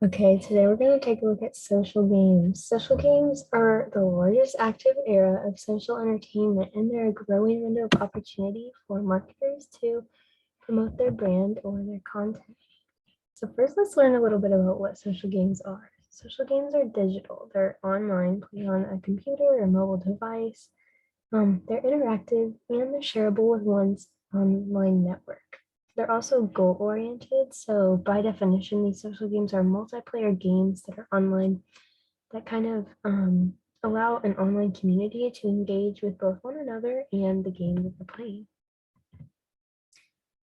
Okay, today we're going to take a look at social games. Social games are the largest active era of social entertainment, and they're a growing window of opportunity for marketers to promote their brand or their content. So first, let's learn a little bit about what social games are. Social games are digital. They're online, played on a computer or mobile device. They're interactive and they're shareable with one's online network. They're also goal oriented. So, by definition, these social games are multiplayer games that are online that kind of allow an online community to engage with both one another and the game that they're playing.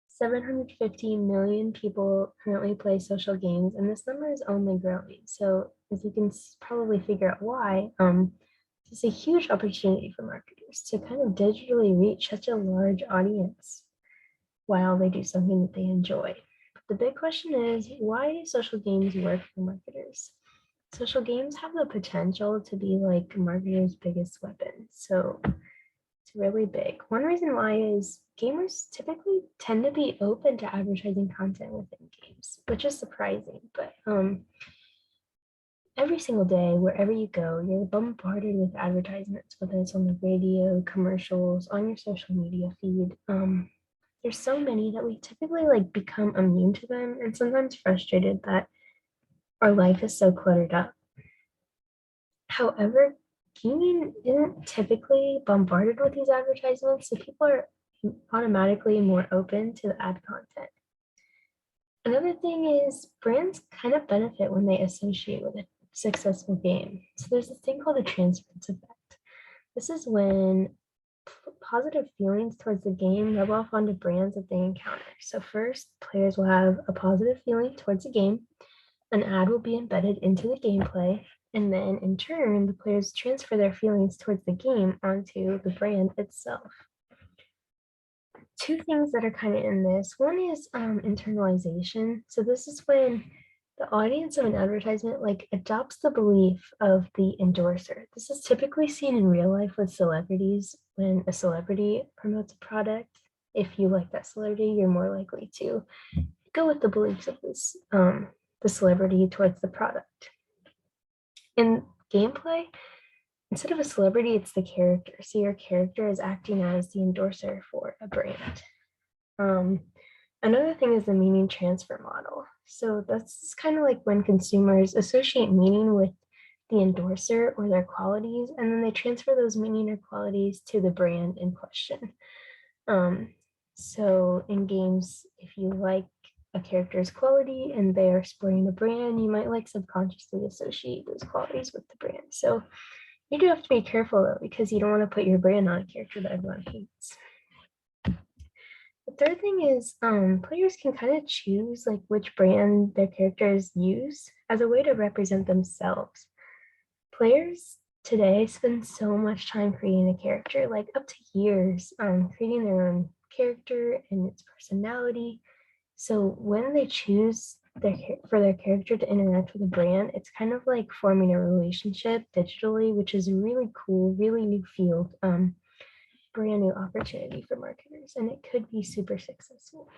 750 million people currently play social games, and this number is only growing. So, as you can probably figure out why, it's a huge opportunity for marketers to kind of digitally reach such a large audience while they do something that they enjoy. But the big question is, why do social games work for marketers? Social games have the potential to be like marketers' biggest weapon. So it's really big. One reason why is gamers typically tend to be open to advertising content within games, which is surprising. But every single day, wherever you go, you're bombarded with advertisements, whether it's on the radio, commercials, on your social media feed. There's so many that we typically like become immune to them and sometimes frustrated that our life is so cluttered up. However, gaming isn't typically bombarded with these advertisements, so people are automatically more open to the ad content. Another thing is brands kind of benefit when they associate with a successful game. So there's this thing called the transference effect. This is when positive feelings towards the game rub off onto brands that they encounter. So first, players will have a positive feeling towards the game. An ad will be embedded into the gameplay, and then in turn, the players transfer their feelings towards the game onto the brand itself. Two things that are kind of in this. One is internalization. So this is when the audience of an advertisement like adopts the belief of the endorser. This is typically seen in real life with celebrities. When a celebrity promotes a product, if you like that celebrity, you're more likely to go with the beliefs of this the celebrity towards the product. In gameplay, instead of a celebrity, it's the character. So your character is acting as the endorser for a brand. Another thing is the meaning transfer model. So that's kind of like when consumers associate meaning with the endorser or their qualities, and then they transfer those meaning or qualities to the brand in question. So in games, if you like a character's quality and they are sporting a brand, you might like subconsciously associate those qualities with the brand. So you do have to be careful though, because you don't want to put your brand on a character that everyone hates. The third thing is players can kind of choose like which brand their characters use as a way to represent themselves. Players today spend so much time creating a character, like up to years, creating their own character and its personality. So when they choose for their character to interact with a brand, it's kind of like forming a relationship digitally, which is a really cool, really new field, brand new opportunity for marketers, and it could be super successful.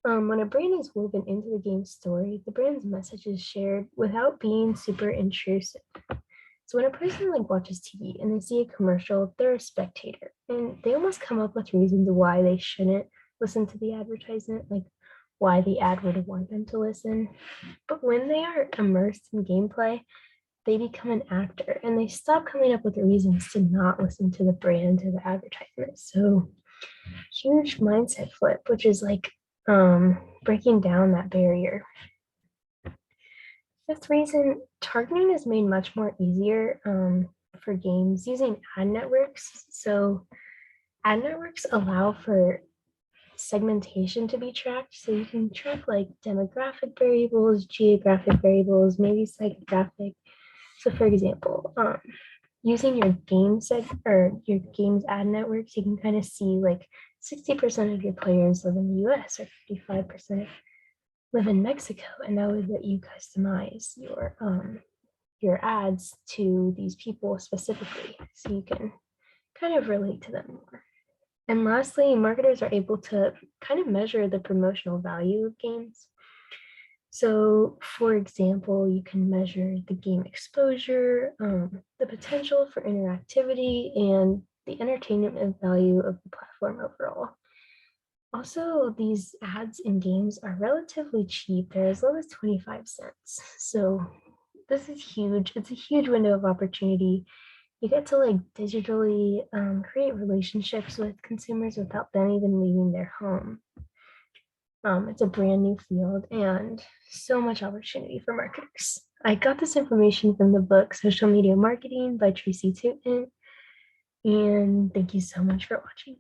When a brand is woven into the game's story, the brand's message is shared without being super intrusive. So when a person like watches TV and they see a commercial, they're a spectator, and they almost come up with reasons why they shouldn't listen to the advertisement, like why the ad would want them to listen. But when they are immersed in gameplay, they become an actor and they stop coming up with reasons to not listen to the brand or the advertisement. So huge mindset flip, which is like breaking down that barrier. Fifth reason, targeting is made much more easier for games using ad networks. So ad networks allow for segmentation to be tracked. So you can track like demographic variables, geographic variables, maybe psychographic. So for example, using your game set or your game's ad networks, you can kind of see like 60% of your players live in the US or 55% live in Mexico, and that would let you customize your ads to these people specifically, so you can kind of relate to them more. And lastly, marketers are able to kind of measure the promotional value of games. So, for example, you can measure the game exposure, the potential for interactivity, and the entertainment value of the platform overall. Also, these ads in games are relatively cheap. They're as low as 25 cents. So, this is huge. It's a huge window of opportunity. You get to like digitally create relationships with consumers without them even leaving their home. It's a brand new field and so much opportunity for marketers. I got this information from the book Social Media Marketing by Tracy Tooten. And thank you so much for watching.